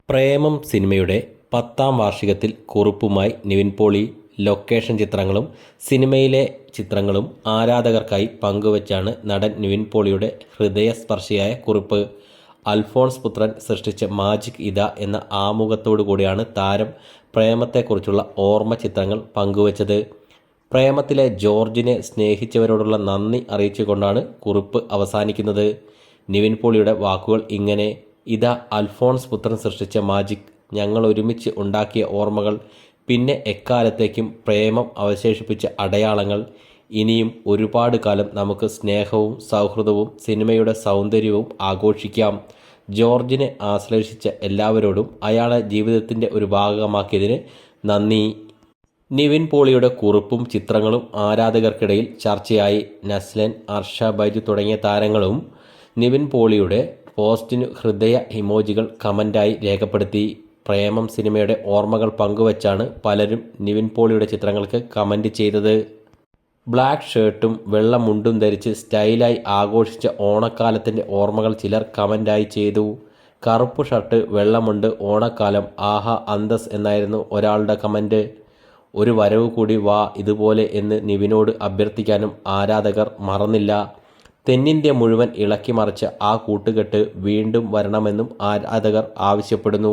പ്രേമം സിനിമയുടെ 10ാം വാർഷികത്തിൽ കുറിപ്പുമായി നിവിൻ പോളി ലൊക്കേഷൻ ചിത്രങ്ങളും സിനിമയിലെ ചിത്രങ്ങളും ആരാധകർക്കായി പങ്കുവച്ചാണ് നടൻ നിവിൻ പോളിയുടെ ഹൃദയസ്പർശിയായ കുറിപ്പ്. അൽഫോൺസ് പുത്രൻ സൃഷ്ടിച്ച മാജിക് ഇതാ എന്ന ആമുഖത്തോടു കൂടിയാണ് താരം പ്രേമത്തെക്കുറിച്ചുള്ള ഓർമ്മ ചിത്രങ്ങൾ പങ്കുവച്ചത്. പ്രേമത്തിലെ ജോർജിനെ സ്നേഹിച്ചവരോടുള്ള നന്ദി അറിയിച്ചുകൊണ്ടാണ് കുറിപ്പ് അവസാനിക്കുന്നത്. നിവിൻ പോളിയുടെ വാക്കുകൾ ഇങ്ങനെ: ഇതാ അൽഫോൺസ് പുത്രൻ സൃഷ്ടിച്ച മാജിക്, ഞങ്ങൾ ഒരുമിച്ച് ഉണ്ടാക്കിയ ഓർമ്മകൾ, പിന്നെ എക്കാലത്തേക്കും പ്രേമം അവശേഷിപ്പിച്ച അടയാളങ്ങൾ. ഇനിയും ഒരുപാട് കാലം നമുക്ക് സ്നേഹവും സൗഹൃദവും സിനിമയുടെ സൗന്ദര്യവും ആഘോഷിക്കാം. ജോർജിനെ ആശ്ലേഷിച്ച എല്ലാവരോടും അയാളെ ജീവിതത്തിൻ്റെ ഒരു ഭാഗമാക്കിയതിന് നന്ദി. നിവിൻ പോളിയുടെ കുറിപ്പും ചിത്രങ്ങളും ആരാധകർക്കിടയിൽ ചർച്ചയായി. നസ്ലൻ, അർഷ ബൈജു തുടങ്ങിയ താരങ്ങളും നിവിൻ പോളിയുടെ പോസ്റ്റിനു ഹൃദയ ഇമോജികൾ കമൻ്റായി രേഖപ്പെടുത്തി. പ്രേമം സിനിമയുടെ ഓർമ്മകൾ പങ്കുവച്ചാണ് പലരും നിവിൻ പോളിയുടെ ചിത്രങ്ങൾക്ക് കമൻ്റ് ചെയ്തത്. ബ്ലാക്ക് ഷർട്ടും വെള്ള മുണ്ടും ധരിച്ച് സ്റ്റൈലായി ആഘോഷിച്ച ഓണക്കാലത്തിൻ്റെ ഓർമ്മകൾ ചിലർ കമൻ്റായി ചെയ്തു. കറുപ്പ് ഷർട്ട്, വെള്ളമുണ്ട്, ഓണക്കാലം, ആഹാ അന്തസ് എന്നായിരുന്നു ഒരാളുടെ കമൻ്റ്. ഒരു വരവ് കൂടി വാ ഇതുപോലെ എന്ന് നിവിനോട് അഭ്യർത്ഥിക്കാനും ആരാധകർ മറന്നില്ല. തെന്നിന്ത്യ മുഴുവൻ ഇളക്കി മറിച്ച ആ കൂട്ടുകെട്ട് വീണ്ടും വരണമെന്നും ആരാധകർ ആവശ്യപ്പെടുന്നു.